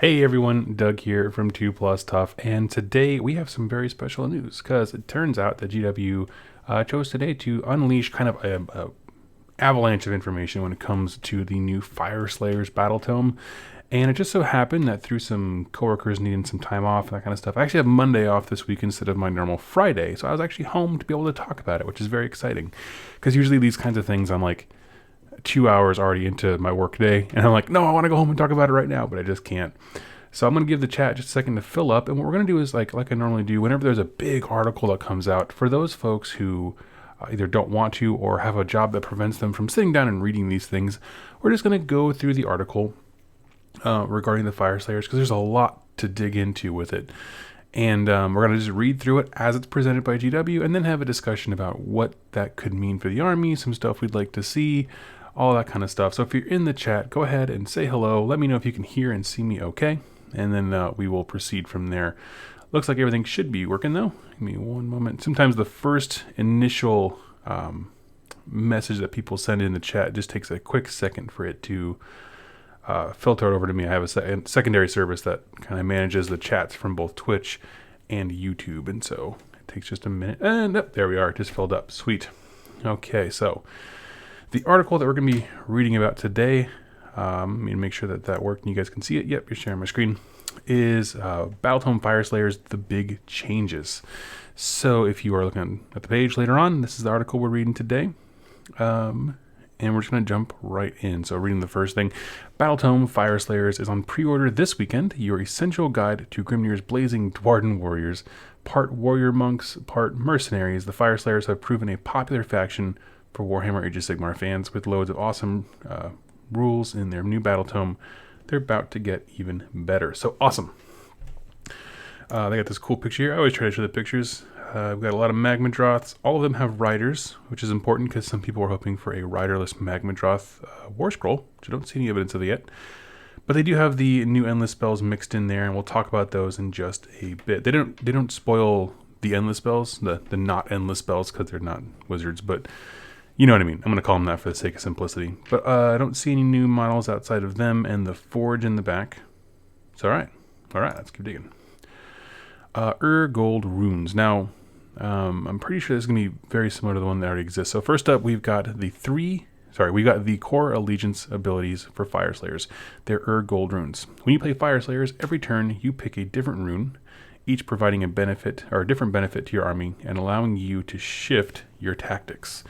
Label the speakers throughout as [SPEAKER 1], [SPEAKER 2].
[SPEAKER 1] Hey everyone, Doug here from 2 Plus Tough, and today we have some very special news because it turns out that GW chose today to unleash kind of a avalanche of information when it comes to the new Fyreslayers battle tome. And it just so happened that through some coworkers needing some time off and that kind of stuff, I actually have Monday off this week instead of my normal Friday. So I was actually home to be able to talk about it, which is very exciting. Because usually these kinds of things I'm like 2 hours already into my work day, and I'm like, no, I want to go home and talk about it right now, but I just can't. So I'm going to give the chat just a second to fill up, and what we're going to do is like I normally do, whenever there's a big article that comes out, for those folks who either don't want to or have a job that prevents them from sitting down and reading these things, we're just going to go through the article regarding the Fyreslayers because there's a lot to dig into with it. And we're going to just read through it as it's presented by GW and then have a discussion about what that could mean for the army, some stuff we'd like to see, all that kind of stuff. So if you're in the chat, go ahead and say hello. Let me know if you can hear and see me okay. And then we will proceed from there. Looks like everything should be working though. Give me one moment. Sometimes the first initial message that people send in the chat just takes a quick second for it to filter it over to me. I have a secondary service that kind of manages the chats from both Twitch and YouTube. And so it takes just a minute. And there we are. It just filled up. Sweet. Okay, so the article that we're going to be reading about today, let me make sure that worked and you guys can see it. Yep, you're sharing my screen. Is Battletome Fyreslayers, The Big Changes. So if you are looking at the page later on, this is the article we're reading today. And we're just going to jump right in. So reading the first thing, Battletome Fyreslayers is on pre-order this weekend. Your essential guide to Grimnir's blazing Dwarden warriors. Part warrior monks, part mercenaries, the Fyreslayers have proven a popular faction for Warhammer Age of Sigmar fans with loads of awesome rules in their new battle tome. They're about to get even better. So awesome. They got this cool picture here. I always try to show the pictures. We've got a lot of Magmadroths. All of them have riders, which is important because some people are hoping for a riderless Magmadroth war scroll, which I don't see any evidence of it yet. But they do have the new endless spells mixed in there, and we'll talk about those in just a bit. They don't spoil the endless spells, the not endless spells, because they're not wizards, but you know what I mean. I'm going to call them that for the sake of simplicity. But I don't see any new models outside of them and the Forge in the back. It's all right. All right, let's keep digging. Gold runes. Now, I'm pretty sure this is going to be very similar to the one that already exists. So first up, we've got the core allegiance abilities for Fyreslayers. They're gold runes. When you play Fyreslayers, every turn you pick a different rune, each providing a benefit or a different benefit to your army and allowing you to shift your tactics.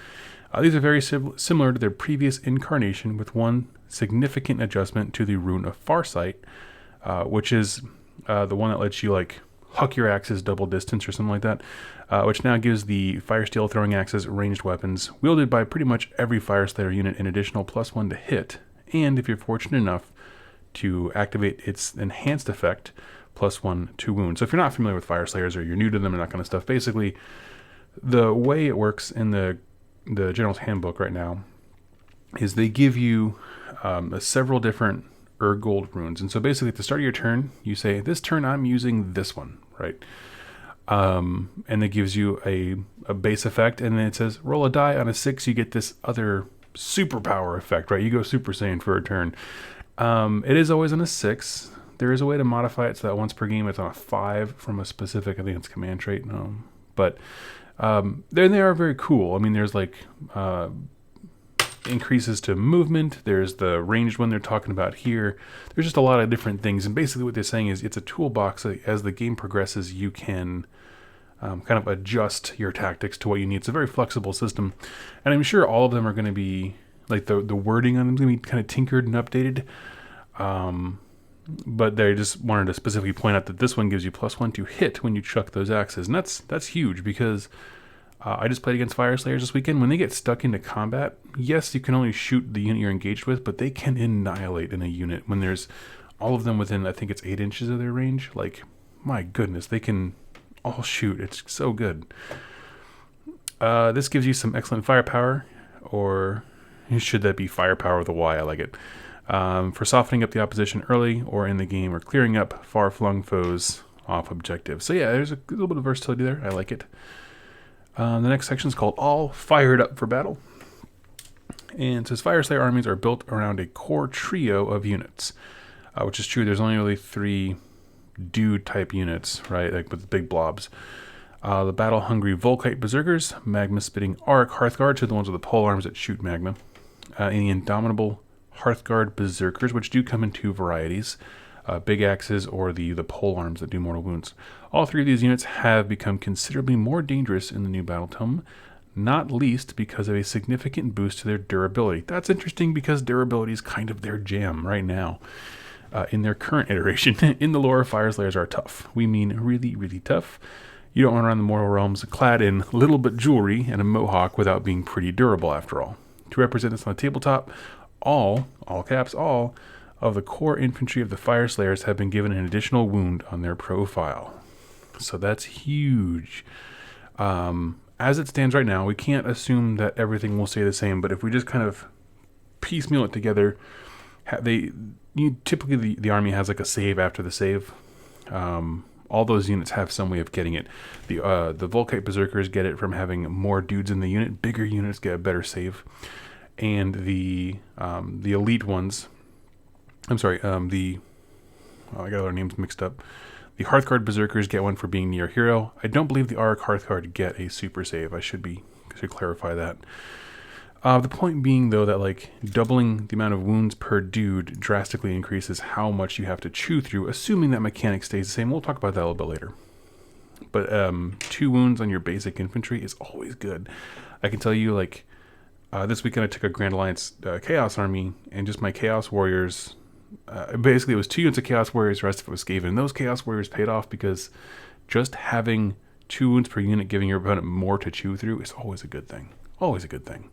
[SPEAKER 1] These are very similar to their previous incarnation, with one significant adjustment to the rune of Farsight, which is the one that lets you like huck your axes double distance or something like that, which now gives the Firesteel throwing axes ranged weapons wielded by pretty much every Fyreslayer unit an additional +1 to hit, and if you're fortunate enough to activate its enhanced effect, +1 to wound. So if you're not familiar with Fyreslayers or you're new to them and that kind of stuff, basically the way it works in the General's Handbook right now is they give you several different gold runes. And so basically at the start of your turn, you say, this turn I'm using this one, right? And it gives you a base effect, and then it says, roll a die on a 6, you get this other superpower effect, right? You go Super Saiyan for a turn. It is always on a 6. There is a way to modify it so that once per game it's on a 5 from a specific, I think it's command trait. But they are very cool. I mean, there's like increases to movement. There's the ranged one they're talking about here. There's just a lot of different things. And basically what they're saying is it's a toolbox that as the game progresses, you can kind of adjust your tactics to what you need. It's a very flexible system. And I'm sure all of them are going to be, like the wording on them is going to be kind of tinkered and updated. But they just wanted to specifically point out that this one gives you +1 to hit when you chuck those axes. And that's huge because I just played against Fyreslayers this weekend. When they get stuck into combat, yes, you can only shoot the unit you're engaged with, but they can annihilate in a unit when there's all of them within, I think it's 8 inches of their range. Like, my goodness, they can all shoot. It's so good. This gives you some excellent firepower, or should that be firepower with a Y? I like it. For softening up the opposition early or in the game, or clearing up far-flung foes off objectives. So yeah, there's a little bit of versatility there. I like it. The next section is called All Fired Up for Battle. And it says Fyreslayer armies are built around a core trio of units. which is true. There's only really 3 dude type units, right? Like with big blobs. The battle-hungry Volkite Berserkers, magma-spitting Auric Hearthguards, who are the ones with the pole arms that shoot magma. And the indomitable Hearthguard Berserkers, which do come in 2 varieties. Big axes or the pole arms that do mortal wounds. All 3 of these units have become considerably more dangerous in the new Battle Tome, not least because of a significant boost to their durability. That's interesting because durability is kind of their jam right now. In their current iteration, in the lore, Fyreslayers are tough. We mean really, really tough. You don't run around the mortal realms clad in little but jewelry and a mohawk without being pretty durable after all. To represent this on the tabletop, all caps, all of the core infantry of the Fyreslayers have been given an additional wound on their profile. So that's huge. As it stands right now, we can't assume that everything will stay the same, but if we just kind of piecemeal it together, typically the army has like a save after the save. All those units have some way of getting it. The Volkite Berserkers get it from having more dudes in the unit. Bigger units get a better save. And the elite ones... I got all their names mixed up. The Hearthguard Berserkers get one for being near hero. I don't believe the Auric Hearthguard get a super save. I should clarify that. The point being, though, that like doubling the amount of wounds per dude drastically increases how much you have to chew through, assuming that mechanic stays the same. We'll talk about that a little bit later. But 2 wounds on your basic infantry is always good. I can tell you, like, this weekend I took a Grand Alliance Chaos army, and just my Chaos Warriors... basically, it was 2 units of Chaos Warriors, the rest of it was Skaven. And those Chaos Warriors paid off because just having 2 wounds per unit giving your opponent more to chew through is always a good thing. Always a good thing.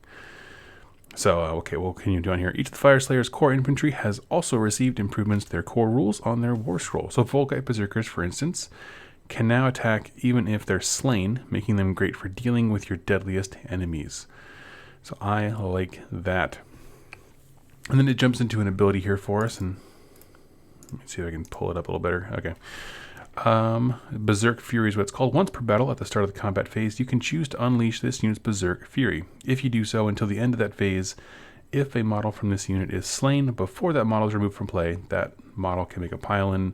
[SPEAKER 1] So, okay, we'll continue down here. Each of the Fyreslayers' core infantry has also received improvements to their core rules on their war scroll. So Volkite Berserkers, for instance, can now attack even if they're slain, making them great for dealing with your deadliest enemies. So I like that. And then it jumps into an ability here for us, and let me see if I can pull it up a little better. Okay. Berserk Fury is what it's called. Once per battle at the start of the combat phase, you can choose to unleash this unit's Berserk Fury. If you do so until the end of that phase, if a model from this unit is slain before that model is removed from play, that model can make a pile-in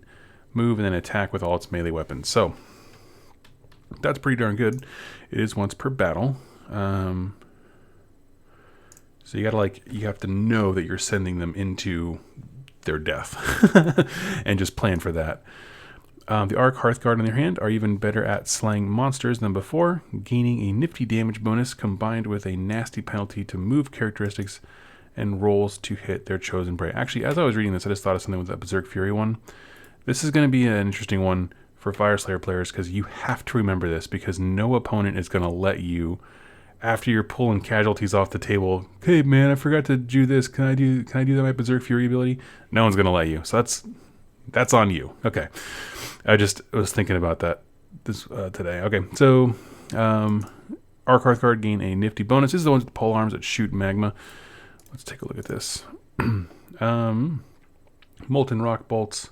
[SPEAKER 1] move and then attack with all its melee weapons. So that's pretty darn good. It is once per battle. So you have to know that you're sending them into their death and just plan for that. The Auric Hearthguard on the other hand are even better at slaying monsters than before, gaining a nifty damage bonus combined with a nasty penalty to move characteristics and rolls to hit their chosen prey. Actually, as I was reading this, I just thought of something with that Berserk Fury one. This is going to be an interesting one for Fyreslayer players because you have to remember this, because no opponent is going to let you, after you're pulling casualties off the table, hey man, I forgot to do this. Can I do that my Berserk Fury ability? No one's going to let you. So that's on you. Okay. I just was thinking about that today. Okay, so Auric Hearthguard gain a nifty bonus. This is the ones with the pole arms that shoot magma. Let's take a look at this. Molten Rock Bolts.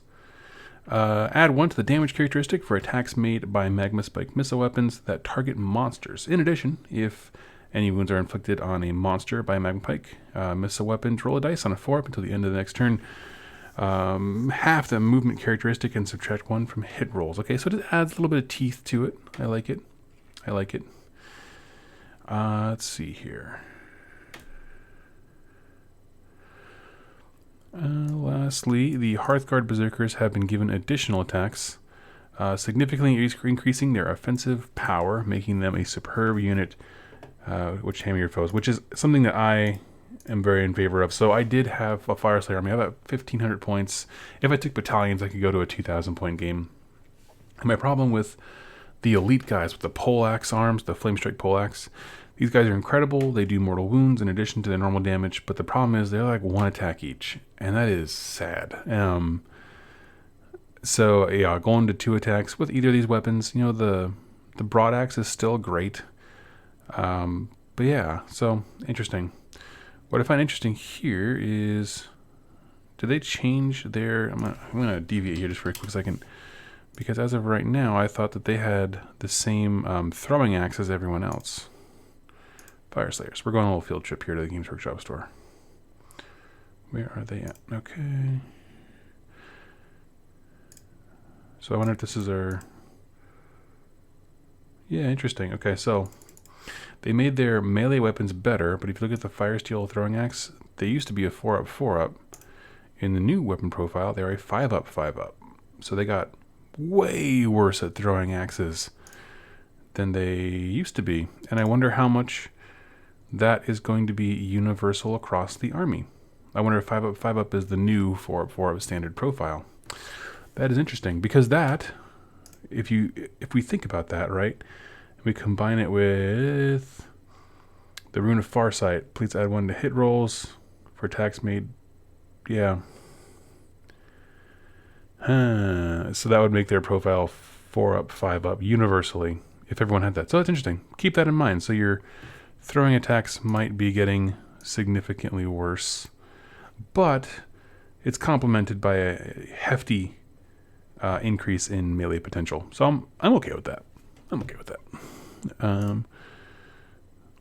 [SPEAKER 1] Add 1 to the damage characteristic for attacks made by magma spike missile weapons that target monsters. In addition, if any wounds are inflicted on a monster by a magma pike missile weapons, roll a dice on a 4 up until the end of the next turn. Half the movement characteristic and subtract 1 from hit rolls. Okay, so it adds a little bit of teeth to it. I like it. Let's see here. Lastly, the Hearthguard Berserkers have been given additional attacks, significantly increasing their offensive power, making them a superb unit which hammer your foes, which is something that I am very in favor of. So I did have a Fyreslayer army. I have about 1,500 points. If I took battalions, I could go to a 2,000 point game. And my problem with the elite guys with the poleaxe arms, the flame strike poleaxe, these guys are incredible. They do mortal wounds in addition to their normal damage, but the problem is they're like 1 attack each, and that is sad. So yeah, going to 2 attacks with either of these weapons, the broadaxe is still great. But yeah, so interesting. What I find interesting here is, do they change their... I'm gonna deviate here just for a quick second, because as of right now, I thought that they had the same throwing axe as everyone else. Fyreslayers. We're going on a little field trip here to the Games Workshop store. Where are they at? Okay. So I wonder if this is our... Yeah, interesting. Okay, so they made their melee weapons better, but if you look at the Fire Steel Throwing Axe, they used to be a 4-up, 4-up. In the new weapon profile, they're a 5-up, 5-up. So they got way worse at throwing axes than they used to be. And I wonder how much that is going to be universal across the army. I wonder if 5-up, 5-up is the new 4-up, 4-up standard profile. That is interesting, because that, if we think about that, right, we combine it with the Rune of Farsight. Please add 1 to hit rolls for attacks made. Yeah. So that would make their profile 4-up, 5-up universally if everyone had that. So that's interesting. Keep that in mind. So your throwing attacks might be getting significantly worse, but it's complemented by a hefty increase in melee potential. So I'm okay with that. I'm okay with that.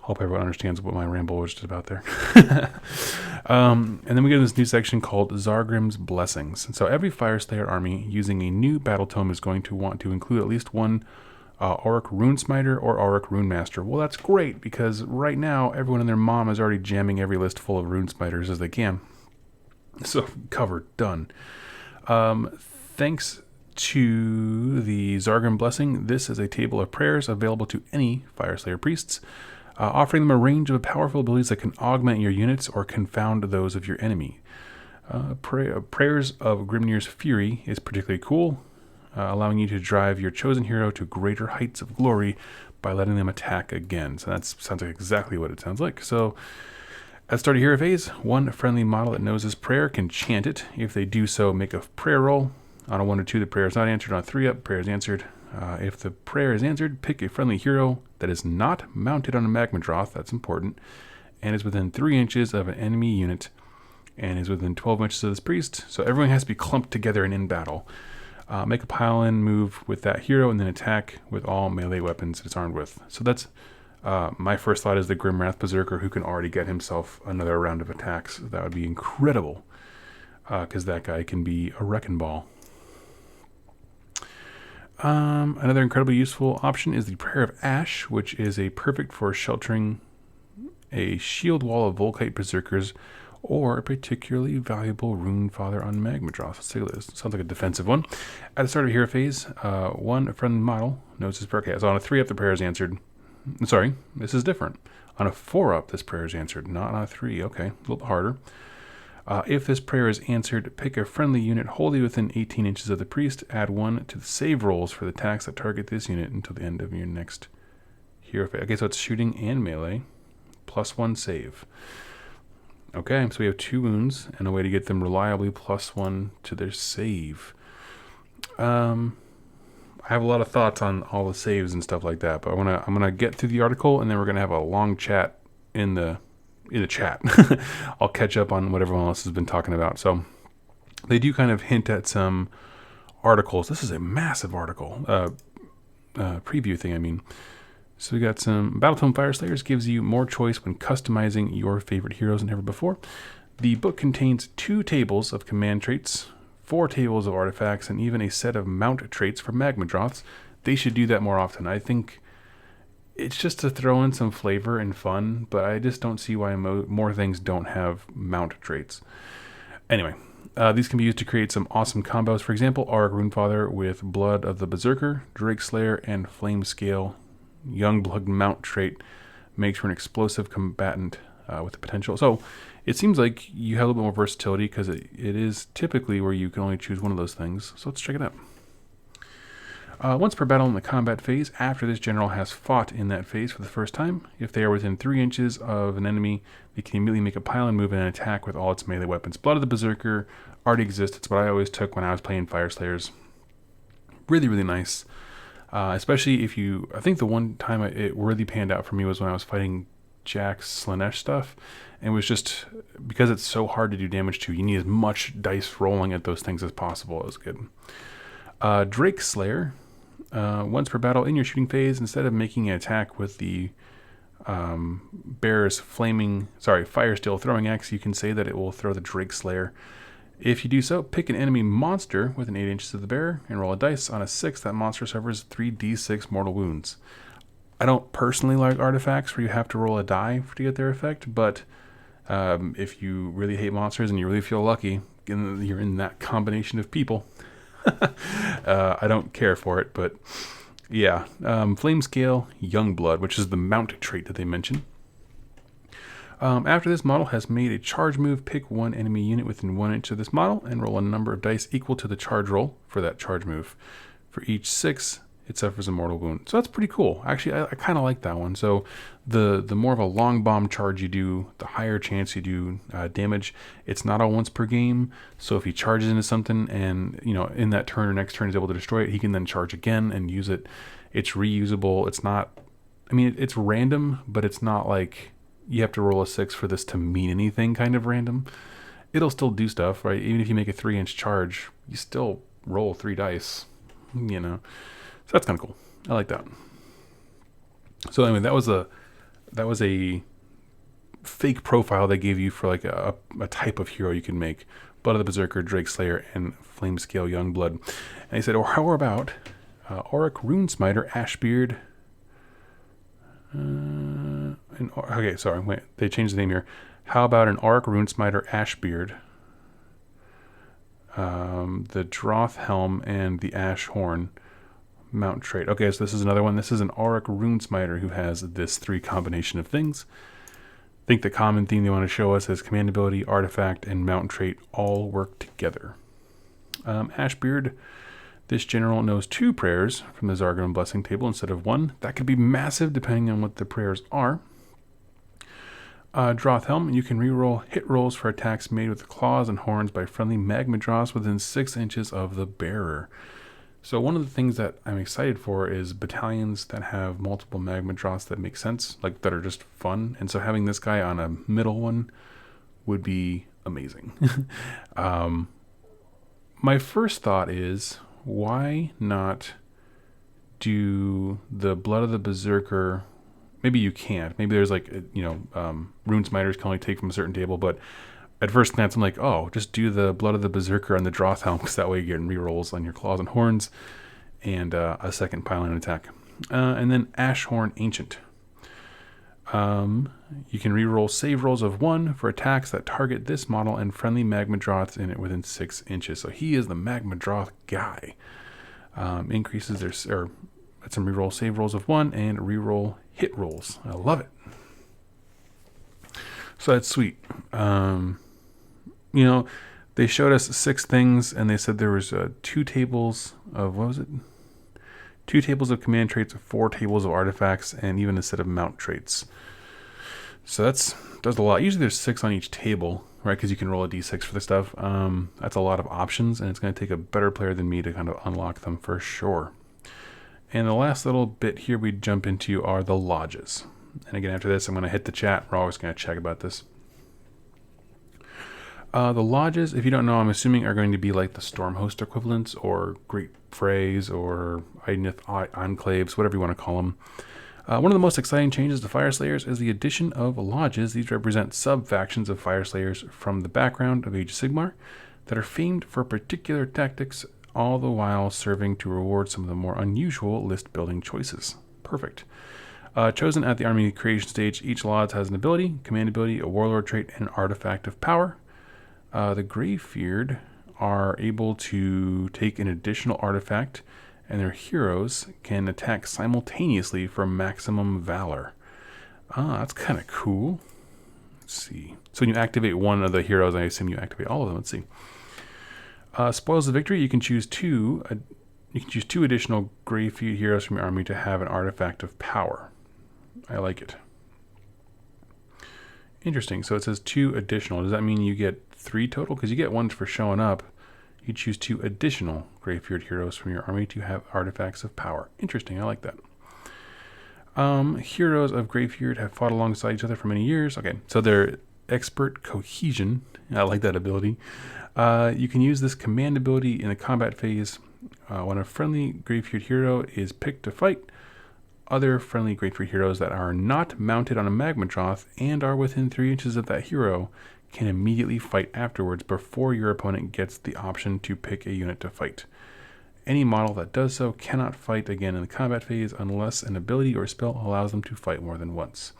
[SPEAKER 1] Hope everyone understands what my ramble was just about there. And then we get this new section called Zargrim's Blessings. And so every Fyreslayer army using a new battle tome is going to want to include at least one Auric Rune Smiter or Auric Rune Master. Well, that's great, because right now everyone and their mom is already jamming every list full of Rune Smiters as they can. So covered, done. Thanks to the Zargrim Blessing, this is a table of prayers available to any Fyreslayer priests, offering them a range of powerful abilities that can augment your units or confound those of your enemy. Prayers of Grimnir's Fury is particularly cool, allowing you to drive your chosen hero to greater heights of glory by letting them attack again. So that sounds like exactly what it sounds like. So at start of hero phase, one friendly model that knows this prayer can chant it. If they do so, make a prayer roll. On a 1 or 2, the prayer is not answered. On a 3-up, prayer is answered. If the prayer is answered, pick a friendly hero that is not mounted on a Magmadroth, that's important, and is within 3 inches of an enemy unit, and is within 12 inches of this priest. So everyone has to be clumped together and in battle. Make a pile-in move with that hero, and then attack with all melee weapons it's armed with. So that's my first thought is the Grimwrath Berserker, who can already get himself another round of attacks. That would be incredible, because that guy can be a wrecking ball. Another incredibly useful option is the Prayer of Ash, which is a perfect for sheltering a shield wall of Volkite Berserkers or a particularly valuable Rune Father on Magmadroth. Let's take a look. This sounds like a defensive one. At the start of hero phase, one friendly model knows his prayer. Okay, so on a 3-up, the prayer is answered. Sorry, this is different. On a 4-up, this prayer is answered, not on a 3. Okay, a little bit harder. If this prayer is answered, pick a friendly unit wholly within 18 inches of the priest. Add 1 to the save rolls for the attacks that target this unit until the end of your next hero phase. Okay, so it's shooting and melee, plus 1 save. Okay, so we have 2 wounds and a way to get them reliably plus 1 to their save. I have a lot of thoughts on all the saves and stuff like that, but I'm gonna get through the article, and then we're gonna have a long chat in the chat. I'll catch up on what everyone else has been talking about. So they do kind of hint at some articles. This is a massive article, preview thing, I mean. So we got some Battletome Fyreslayers gives you more choice when customizing your favorite heroes than ever before. The book contains 2 tables of command traits, 4 tables of artifacts, and even a set of mount traits for Magmadroths. They should do that more often. I think it's just to throw in some flavor and fun, but I just don't see why more things don't have mount traits. Anyway, these can be used to create some awesome combos. For example, Auric Runefather with Blood of the Berserker, Drake Slayer, and Flame Scale. Youngblood mount trait makes for an explosive combatant with the potential. So it seems like you have a little bit more versatility, because it is typically where you can only choose one of those things. So let's check it out. Once per battle in the combat phase, after this general has fought in that phase for the first time, if they are within 3 inches of an enemy, they can immediately make a pile-in move and an attack with all its melee weapons. Blood of the Berserker already exists. It's what I always took when I was playing Fyreslayers. Really, really nice. Especially if you... I think the one time it really panned out for me was when I was fighting Jack's Slanesh stuff. And it was just... because it's so hard to do damage to, you need as much dice rolling at those things as possible. It was good. Drake Slayer... once per battle in your shooting phase, instead of making an attack with the bear's Fire Steel Throwing Axe, you can say that it will throw the Drake Slayer If you do so, pick an enemy monster within 8 inches of the bearer and roll a dice. On a 6, that monster suffers 3d6 mortal wounds. I don't personally like artifacts where you have to roll a die to get their effect, but if you really hate monsters and you really feel lucky, and you're in that combination of people, I don't care for it, but yeah. Flame Scale Youngblood, which is the mount trait that they mention. After this model has made a charge move, pick one enemy unit within 1 inch of this model and roll a number of dice equal to the charge roll for that charge move. For each 6, it suffers a mortal wound. So that's pretty cool. Actually, I kind of like that one. So the more of a long bomb charge you do, the higher chance you do damage. It's not all once per game. So if he charges into something and, in that turn or next turn is able to destroy it, he can then charge again and use it. It's reusable. It's not, it's random, but it's not like you have to roll a 6 for this to mean anything kind of random. It'll still do stuff, right? Even if you make a 3-inch charge, you still roll 3 dice, So that's kind of cool. I like that. So anyway, that was a fake profile they gave you for like a type of hero you can make. Blood of the Berserker, Drake Slayer, and Flame Scale Youngblood. And they said, how about Auric Runesmiter, Ashbeard. Okay, sorry, wait. They changed the name here. How about an Auric Runesmiter, Ashbeard, the Droth Helm, and the Ash Horn mount trait. Okay, so this is another one. This is an Auric Runesmiter who has this 3 combination of things. I think the common theme they want to show us is command ability, artifact, and mount trait all work together. Ashbeard. This general knows 2 prayers from the Zargon Blessing table instead of 1. That could be massive depending on what the prayers are. Droth Helm, you can reroll hit rolls for attacks made with claws and horns by friendly magma droths within 6 inches of the bearer. So one of the things that I'm excited for is battalions that have multiple magma droths that make sense, like that are just fun. And so having this guy on a middle one would be amazing. My first thought is, why not do the Blood of the Berserker? Maybe you can't. Maybe there's like, Runesmiters can only take from a certain table, but at first glance I'm like, oh, just do the Blood of the Berserker on the Droth Helm, because that way you're getting rerolls on your claws and horns and a second pile-in attack. And then Ashhorn Ancient. You can reroll save rolls of 1 for attacks that target this model and friendly magma droths in it within 6 inches. So he is the magma droth guy. Increases their that's some reroll save rolls of 1 and reroll hit rolls. I love it. So that's sweet. They showed us 6 things and they said there was 2 tables of, 2 tables of command traits, 4 tables of artifacts, and even a set of mount traits. So does a lot. Usually there's 6 on each table, right? Because you can roll a d6 for the stuff. That's a lot of options, and it's going to take a better player than me to kind of unlock them for sure. And the last little bit here we jump into are the lodges. And again, after this, I'm going to hit the chat. We're always going to chat about this. The lodges, if you don't know, I'm assuming are going to be like the Stormhost equivalents or Great Freys or Idnith Enclaves, whatever you want to call them. One of the most exciting changes to Fyreslayers is the addition of lodges. These represent sub-factions of Fyreslayers from the background of Age of Sigmar that are famed for particular tactics, all the while serving to reward some of the more unusual list-building choices. Perfect. Chosen at the army creation stage, each lodge has an ability, command ability, a warlord trait, and an artifact of power. The Greyfeared are able to take an additional artifact, and their heroes can attack simultaneously for maximum valor. That's kind of cool. Let's see. So when you activate one of the heroes, I assume you activate all of them. Let's see. Spoils of Victory. You can choose 2. You can choose 2 additional Greyfeared heroes from your army to have an artifact of power. I like it. Interesting. So it says 2 additional. Does that mean you get 3 total? Because you get 1 for showing up. You choose 2 additional Greyfeared heroes from your army to have artifacts of power. Interesting. I like that. Heroes of Greyfeared have fought alongside each other for many years. Okay, so they're expert cohesion. I like that ability. You can use this command ability in the combat phase. When a friendly Greyfeared hero is picked to fight, other friendly Greyfeared heroes that are not mounted on a magma droth and are within 3 inches of that hero can immediately fight afterwards before your opponent gets the option to pick a unit to fight. Any model that does so cannot fight again in the combat phase unless an ability or spell allows them to fight more than once,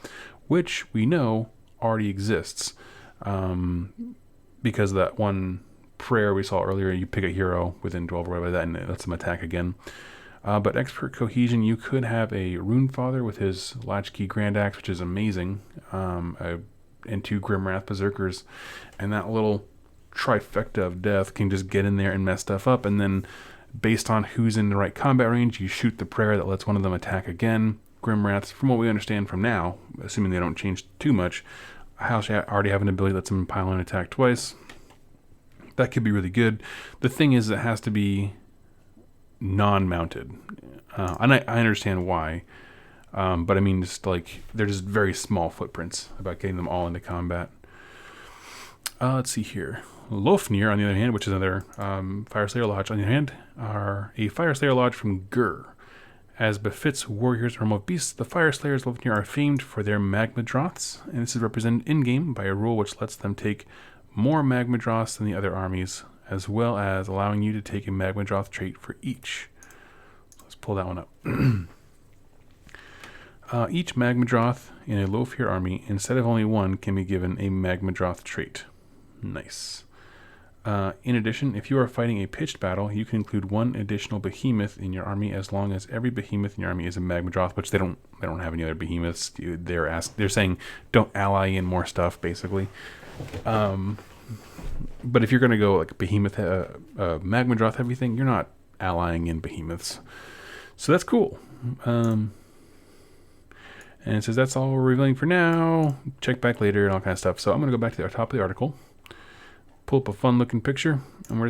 [SPEAKER 1] which we know already exists, because that one prayer we saw earlier, you pick a hero within 12 or whatever that, and it lets them attack again. But Expert Cohesion, you could have a Runefather with his Latchkey Grand Axe, which is amazing, and 2 Grimwrath Berserkers, and that little trifecta of death can just get in there and mess stuff up, and then based on who's in the right combat range, you shoot the prayer that lets one of them attack again. Grimwraths, from what we understand from now, assuming they don't change too much, already have an ability that lets them pile and attack twice. That could be really good. The thing is, it has to be non-mounted, and I understand why, but I mean, just like, they're just very small footprints about getting them all into combat. Let's see here. Lofnir, on the other hand, which is another Fyreslayer Lodge, on the other hand, are a Fyreslayer Lodge from Gur. As befits warriors or remote beasts, the Fyreslayers Lofnir are famed for their magma droths, and this is represented in-game by a rule which lets them take more magma droths than the other armies, as well as allowing you to take a magma droth trait for each. Let's pull that one up. Each magma droth in a Lofnir army, instead of only one, can be given a magma droth trait. Nice. In addition, if you are fighting a pitched battle, you can include 1 additional behemoth in your army as long as every behemoth in your army is a magma droth, which they don't have any other behemoths. They're saying don't ally in more stuff, basically. But if you're going to go like behemoth, magma droth, everything, you're not allying in behemoths. So that's cool. And it says that's all we're revealing for now. Check back later and all kind of stuff. So I'm going to go back to the top of the article, pull up a fun looking picture, and I'm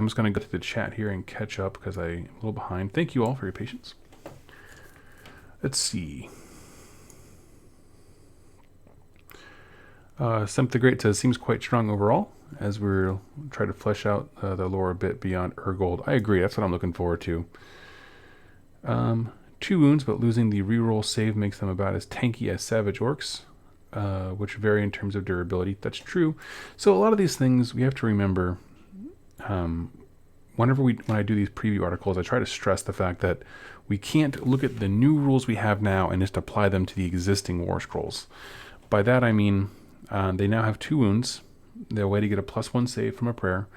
[SPEAKER 1] just gonna go to the chat here and catch up because I'm a little behind. Thank you all for your patience. Let's see. Semp the Great says seems quite strong overall as we're trying to flesh out the lore a bit beyond Urgold. I agree. That's what I'm looking forward to. 2 wounds, but losing the reroll save makes them about as tanky as Savage Orcs, which vary in terms of durability. That's true. So a lot of these things we have to remember. When I do these preview articles, I try to stress the fact that we can't look at the new rules we have now and just apply them to the existing War Scrolls. By that I mean they now have 2 wounds. They're a way to get a +1 save from a prayer.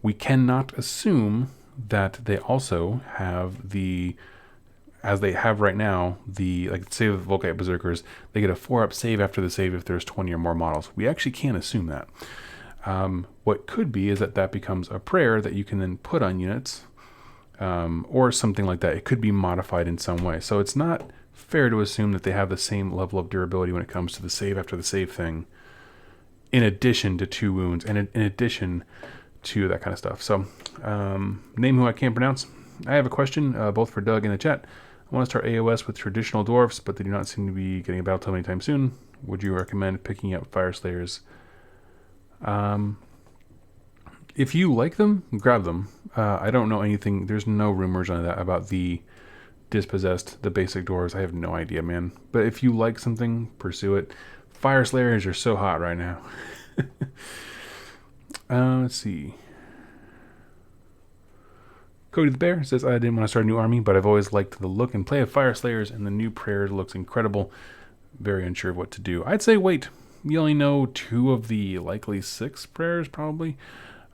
[SPEAKER 1] We cannot assume that they also have the, as they have right now, the, like, say with Volkite Berserkers, they get a 4-up save after the save if there's 20 or more models. We actually can't assume that. What could be is that becomes a prayer that you can then put on units, or something like that. It could be modified in some way. So it's not fair to assume that they have the same level of durability when it comes to the save after the save thing, in addition to 2 wounds, and in addition to that kind of stuff. So, name who I can't pronounce. I have a question, both for Doug in the chat. I want to start AOS with traditional dwarfs, but they do not seem to be getting a battle tome anytime soon. Would you recommend picking up Fyreslayers? If you like them, grab them. I don't know anything. There's no rumors on that about the dispossessed, the basic dwarves. I have no idea, man. But if you like something, pursue it. Fyreslayers are so hot right now. Let's see. Cody the Bear says, I didn't want to start a new army, but I've always liked the look and play of Fyreslayers, and the new prayers looks incredible. Very unsure of what to do. I'd say wait. You only know 2 of the likely 6 prayers, probably.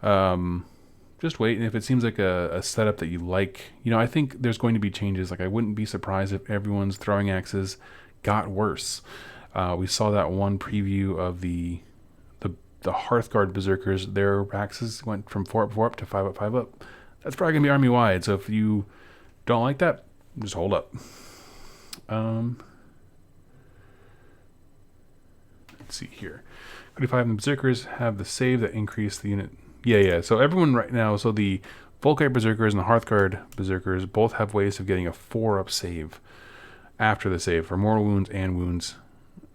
[SPEAKER 1] Just wait, and if it seems like a setup that you like, I think there's going to be changes. Like, I wouldn't be surprised if everyone's throwing axes got worse. We saw that one preview of the Hearthguard Berserkers. Their axes went from 4-up to 5-up. That's probably going to be army-wide, so if you don't like that, just hold up. Let's see here. 35 and the Berserkers have the save that increase the unit. Yeah. So everyone right now, so the Volkite Berserkers and the Hearthguard Berserkers both have ways of getting a 4-up save after the save for mortal wounds and wounds.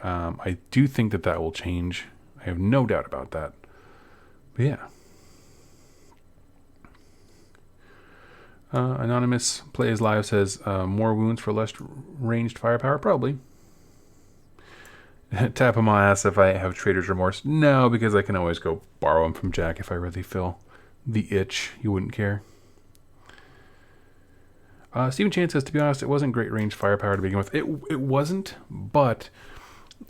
[SPEAKER 1] I do think that will change. I have no doubt about that. But yeah. Anonymous Plays Live says, more wounds for less ranged firepower? Probably. Tap on my ass if I have trader's remorse. No, because I can always go borrow them from Jack if I really feel the itch. You wouldn't care. Stephen Chan says, to be honest, it wasn't great range firepower to begin with. It wasn't, but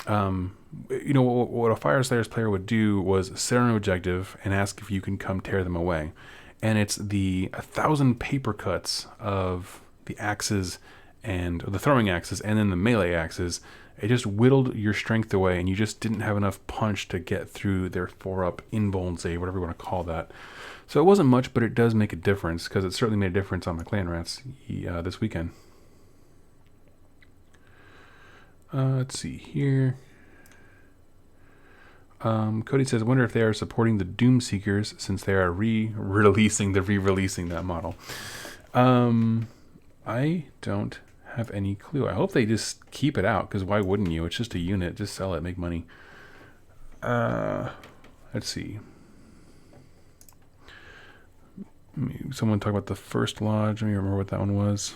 [SPEAKER 1] what a Fyreslayers player would do was sit on an objective and ask if you can come tear them away. And it's the 1,000 paper cuts of the axes and the throwing axes and then the melee axes. It just whittled your strength away, and you just didn't have enough punch to get through their 4-up invuln save, whatever you want to call that. So it wasn't much, but it does make a difference, because it certainly made a difference on my clan rats this weekend. Let's see here. Cody says, I wonder if they are supporting the Doom Seekers since they are re-releasing that model. I don't have any clue. I hope they just keep it out, because why wouldn't you? It's just a unit. Just sell it, make money. Let's see. Someone talk about the first lodge. Let me remember what that one was.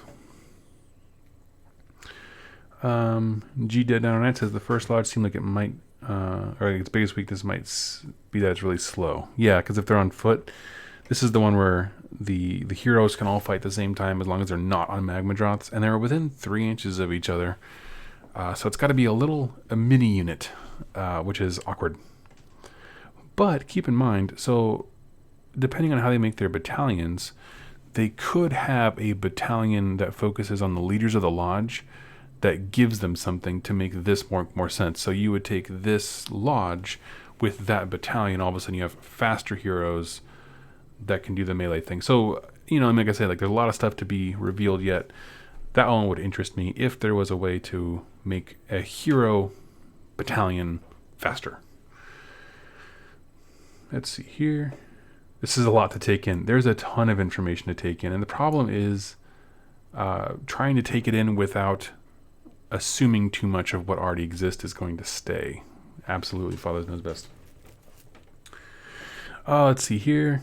[SPEAKER 1] G Dead Down Night says the first lodge seemed like it might, or its biggest weakness might be that it's really slow. Yeah, because if they're on foot, this is the one where the heroes can all fight at the same time as long as they're not on magma droths, and they're within 3 inches of each other. So it's got to be a mini unit, which is awkward. But keep in mind, so depending on how they make their battalions, they could have a battalion that focuses on the leaders of the lodge that gives them something to make this more sense. So you would take this lodge with that battalion, all of a sudden you have faster heroes that can do the melee thing. So, like I said, there's a lot of stuff to be revealed yet. That one would interest me if there was a way to make a hero battalion faster. Let's see here. This is a lot to take in. There's a ton of information to take in, and the problem is trying to take it in without assuming too much of what already exists is going to stay. Absolutely, Father knows best. Let's see here.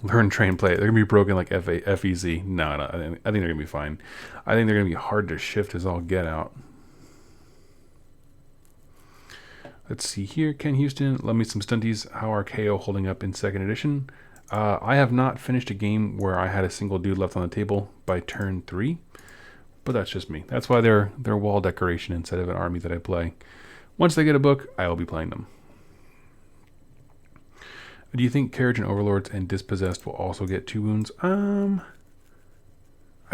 [SPEAKER 1] Learn, train, play. They're going to be broken like FEZ. No, I think they're going to be fine. I think they're going to be hard to shift as all get out. Let's see here. Ken Houston, love me some stunties. How are KO holding up in 2nd edition? I have not finished a game where I had a single dude left on the table by turn 3. But that's just me. That's why they're wall decoration instead of an army that I play. Once they get a book, I will be playing them. Do you think Carriage and Overlords and Dispossessed will also get 2 wounds? I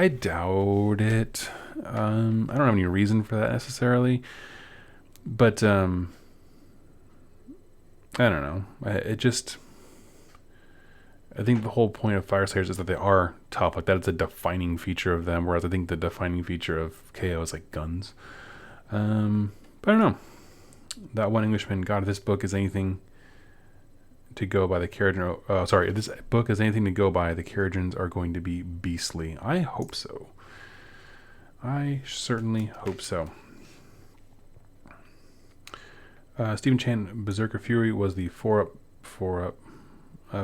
[SPEAKER 1] doubt it. I don't have any reason for that necessarily. But, I don't know. I think the whole point of Fyreslayers is that they are tough. Like, that is a defining feature of them, whereas I think the defining feature of KO is, guns. But I don't know. That one Englishman, God, if this book is anything to go by, the Carrigan... if this book is anything to go by, the Carrigens are going to be beastly. I hope so. I certainly hope so. Stephen Chan, Berserker Fury was the 4-up,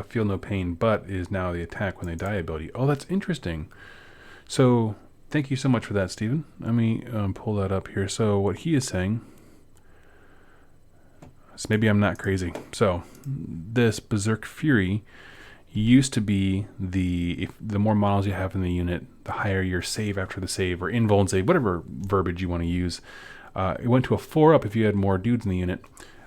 [SPEAKER 1] feel no pain, but is now the attack when they die ability. Oh, that's interesting. So, thank you so much for that, Stephen. Let me pull that up here. So, what he is saying, so maybe I'm not crazy. So, this Berserk Fury used to be the more models you have in the unit, the higher your save after the save, or invuln save, whatever verbiage you want to use. It went to a 4-up if you had more dudes in the unit.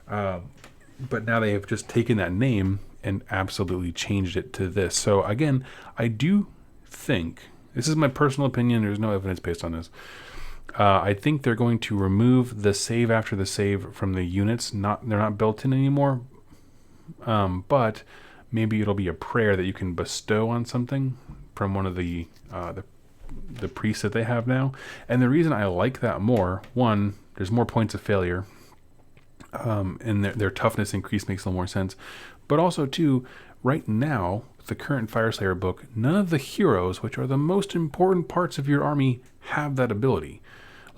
[SPEAKER 1] But now they have just taken that name and absolutely changed it to this. So again, I do think, this is my personal opinion, there's no evidence based on this. I think they're going to remove the save after the save from the units. They're not built in anymore. But maybe it'll be a prayer that you can bestow on something from one of the priests that they have now. And the reason I like that more, one, there's more points of failure, and their toughness increase makes a little more sense. But also, too, right now, the current Fyreslayer book, none of the heroes, which are the most important parts of your army, have that ability.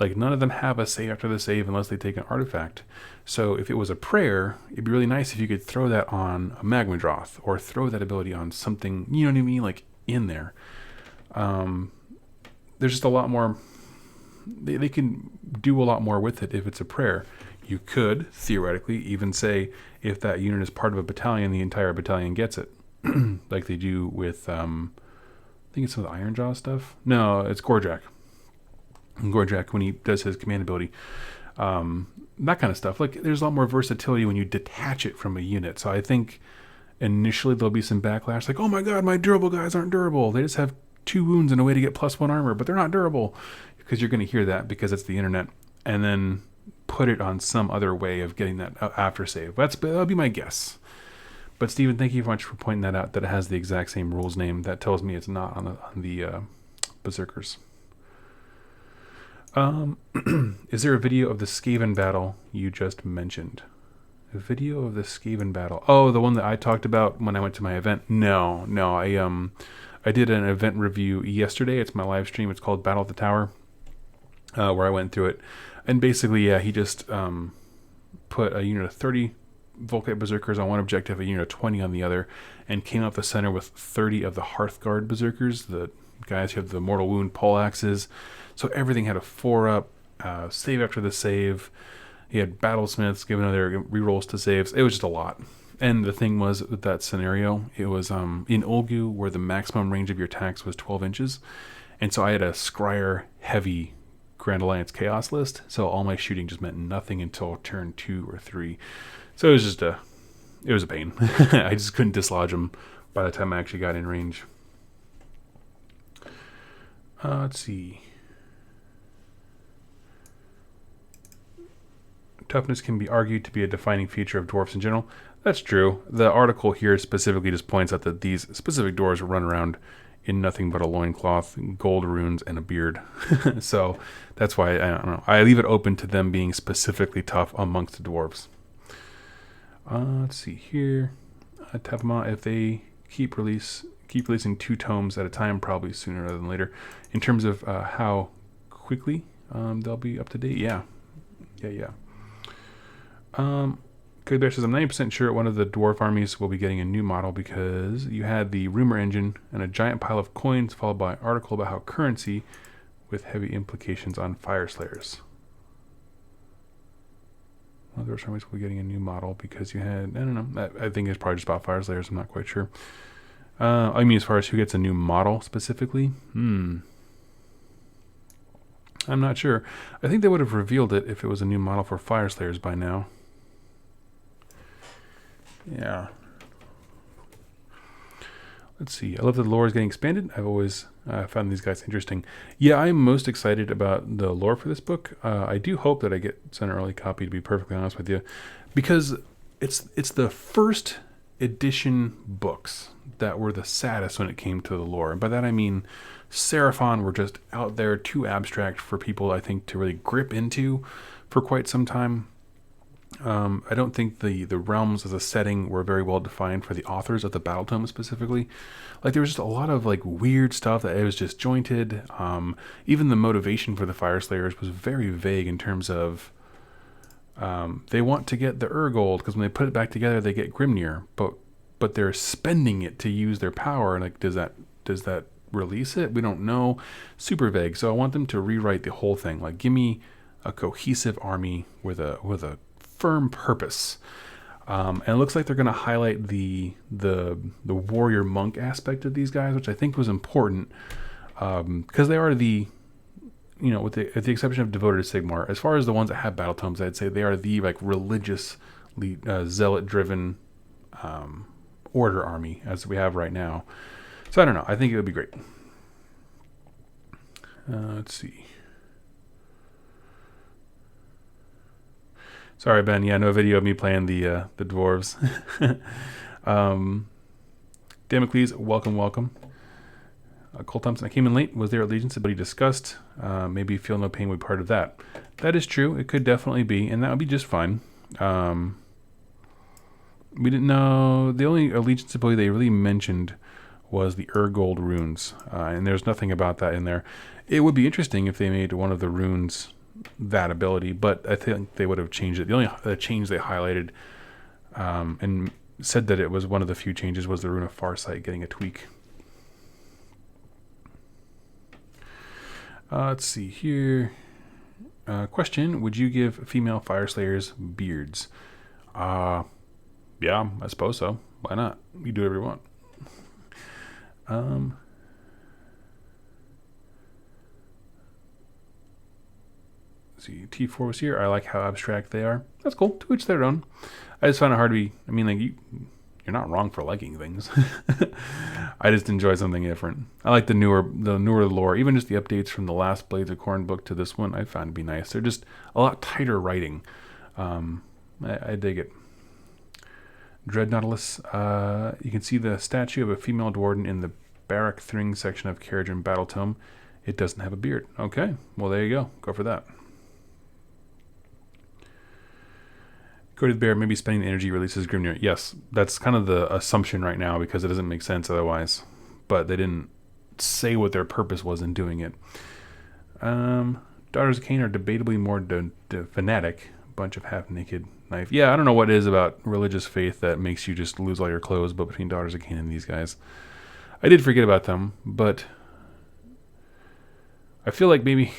[SPEAKER 1] None of them have a save after the save unless they take an artifact. So if it was a prayer, it'd be really nice if you could throw that on a Magma Droth, or throw that ability on something, you know what I mean, in there. There's just a lot more they can do a lot more with it if it's a prayer. You could theoretically even say if that unit is part of a battalion, the entire battalion gets it, like they do with I think it's some of the Ironjaw stuff. No, it's Gorjak. Gorjak when he does his command ability. That kind of stuff. Like there's a lot more versatility when you detach it from a unit. So I think initially there'll be some backlash, like, oh my god, my durable guys aren't durable. They just have 2 wounds and a way to get +1 armor, but they're not durable. Because you're going to hear that because it's the internet. And then put it on some other way of getting that after save. That'll be my guess. But Steven, thank you very much for pointing that out, that it has the exact same rules name. That tells me it's not on the Berserkers. Is there a video of the Skaven battle you just mentioned? A video of the Skaven battle? Oh, the one that I talked about when I went to my event? No. I did an event review yesterday. It's my live stream. It's called Battle of the Tower, where I went through it. And basically, yeah, he just put a unit of 30 Volkite Berserkers on one objective, a unit of 20 on the other, and came up the center with 30 of the Hearthguard Berserkers, the guys who have the Mortal Wound poleaxes. So everything had a 4-up, save after the save. He had Battlesmiths giving their rerolls to saves. It was just a lot. And the thing was, with that scenario, it was in Olgu, where the maximum range of your attacks was 12 inches. And so I had a Scryer heavy Grand Alliance Chaos list, so all my shooting just meant nothing until turn 2 or 3. So it was just it was a pain. I just couldn't dislodge them by the time I actually got in range. Let's see. Toughness can be argued to be a defining feature of dwarves in general. That's true. The article here specifically just points out that these specific dwarves run around in nothing but a loincloth, gold runes, and a beard. So that's why, I don't know. I leave it open to them being specifically tough amongst the dwarves. Let's see here. Tevma, if they keep releasing 2 tomes at a time, probably sooner rather than later. In terms of how quickly they'll be up to date, yeah. Good Bear says, I'm 90% sure one of the dwarf armies will be getting a new model because you had the rumor engine and a giant pile of coins followed by an article about how currency with heavy implications on Fyreslayers. One of the dwarf armies will be getting a new model because you had, I don't know, I think it's probably just about Fyreslayers, I'm not quite sure. I mean, as far as who gets a new model specifically, I'm not sure. I think they would have revealed it if it was a new model for Fyreslayers by now. Yeah. Let's see. I love that the lore is getting expanded. I've always found these guys interesting. Yeah, I'm most excited about the lore for this book. I do hope that I get sent an early copy, to be perfectly honest with you, because it's the first edition books that were the saddest when it came to the lore. And by that I mean Seraphon were just out there too abstract for people, I think, to really grip into for quite some time. I don't think the realms as a setting were very well defined for the authors of the Battle Tome specifically. Like there was just a lot of like weird stuff that it was disjointed. Even the motivation for the Fyreslayers was very vague in terms of they want to get the Urgold because when they put it back together they get Grimnir, but they're spending it to use their power. Like does that release it? We don't know. Super vague. So I want them to rewrite the whole thing. Like give me a cohesive army with a firm purpose, and it looks like they're going to highlight the warrior monk aspect of these guys, which I think was important, because they are with the exception of Devoted to Sigmar, as far as the ones that have battle tomes, I'd say they are the like religiously zealot driven order army as we have right now. So I don't know. I think it would be great. Let's see. Sorry, Ben. Yeah, no video of me playing the dwarves. Damocles, welcome. Cole Thompson, I came in late. Was there allegiance? But he discussed. Maybe Feel No Pain would be part of that. That is true. It could definitely be, and that would be just fine. We didn't know. The only allegiance ability they really mentioned was the Urgold runes, and there's nothing about that in there. It would be interesting if they made one of the runes that ability, but I think they would have changed it. The only change they highlighted and said that it was one of the few changes was the Rune of Farsight getting a tweak. Let's see here. Question: would you give female Fyreslayers beards? Yeah, I suppose so. Why not? You do whatever you want. See, T4 was here. I like how abstract they are. That's cool. To each their own. I just find it hard to be. I mean, like you're not wrong for liking things. I just enjoy something different. I like the newer lore. Even just the updates from the last Blades of Corn book to this one, I found to be nice. They're just a lot tighter writing. I dig it. Dread Nautilus. You can see the statue of a female Dwarden in the Barrack Thring section of Carriage and Battle Tome. It doesn't have a beard. Okay, well there you go. Go for that. Go to the bear, maybe spending the energy releases Grimnir. Yes, that's kind of the assumption right now because it doesn't make sense otherwise. But they didn't say what their purpose was in doing it. Daughters of Cain are debatably more fanatic. Bunch of half-naked knife. Yeah, I don't know what it is about religious faith that makes you just lose all your clothes, but between Daughters of Cain and these guys, I did forget about them, but I feel like maybe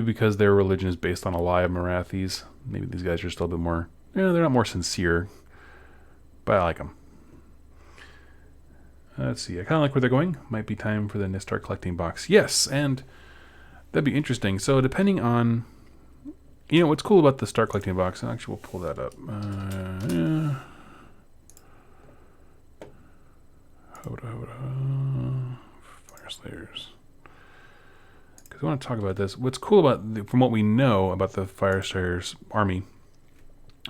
[SPEAKER 1] because their religion is based on a lie of Marathis, maybe these guys are still a bit more. Yeah, they're not more sincere, but I like them. Let's see. I kind of like where they're going. Might be time for the start collecting box. Yes, and that'd be interesting. So depending on, what's cool about the start collecting box, and actually we'll pull that up. Fyreslayers. Because I want to talk about this. What's cool about, from what we know about the Fyreslayers army,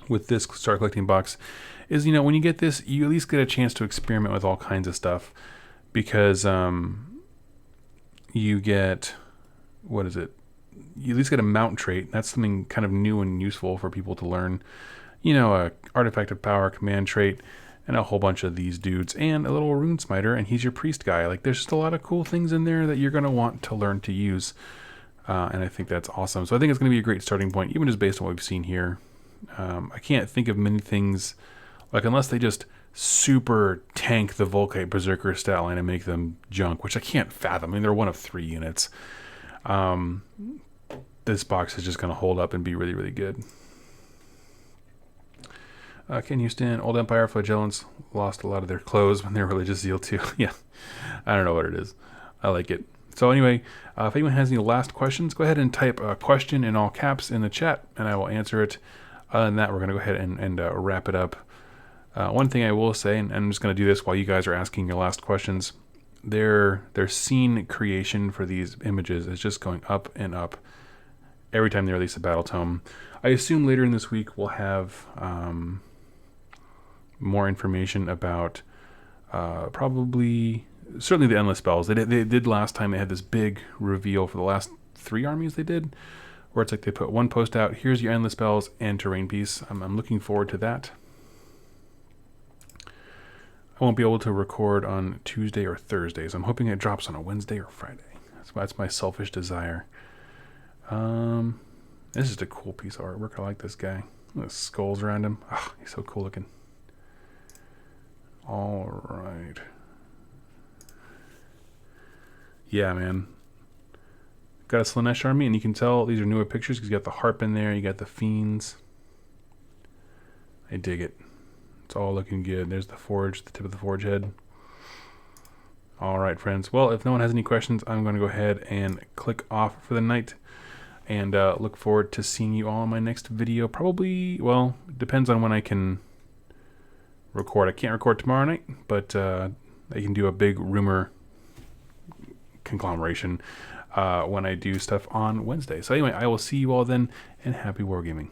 [SPEAKER 1] with this start collecting box is, when you get this, you at least get a chance to experiment with all kinds of stuff because you get, what is it? You at least get a mount trait. That's something kind of new and useful for people to learn. A artifact of power, command trait, and a whole bunch of these dudes, and a little rune smiter, and he's your priest guy. Like, there's just a lot of cool things in there that you're going to want to learn to use, and I think that's awesome. So I think it's going to be a great starting point, even just based on what we've seen here. I can't think of many things, like unless they just super tank the Volkite Berserker stat line and make them junk, which I can't fathom. I mean, they're one of 3 units. This box is just going to hold up and be really, really good. Ken Houston, Old Empire flagellants lost a lot of their clothes when their religious zeal too. Yeah, I don't know what it is. I like it. So anyway, if anyone has any last questions, go ahead and type a question in all caps in the chat, and I will answer it. Other than that, we're going to go ahead and wrap it up. One thing I will say, and I'm just going to do this while you guys are asking your last questions, their scene creation for these images is just going up and up every time they release a battle tome. I assume later in this week we'll have more information about certainly the endless spells. They did last time. They had this big reveal for the last 3 armies they did, where it's like they put one post out, here's your endless spells and terrain piece. I'm looking forward to that. I won't be able to record on Tuesday or Thursdays. I'm hoping it drops on a Wednesday or Friday. That's my selfish desire. This is a cool piece of artwork. I like this guy. The skulls around him. Oh, he's so cool looking. All right. Yeah, man. Got a Slanesh army, and you can tell these are newer pictures because you got the harp in there, you got the fiends. I dig it. It's all looking good. There's the forge, the tip of the forge head. All right, friends. Well, if no one has any questions, I'm going to go ahead and click off for the night, and look forward to seeing you all in my next video. Probably, well, it depends on when I can record. I can't record tomorrow night, but I can do a big rumor conglomeration when I do stuff on Wednesday. So anyway, I will see you all then, and happy wargaming.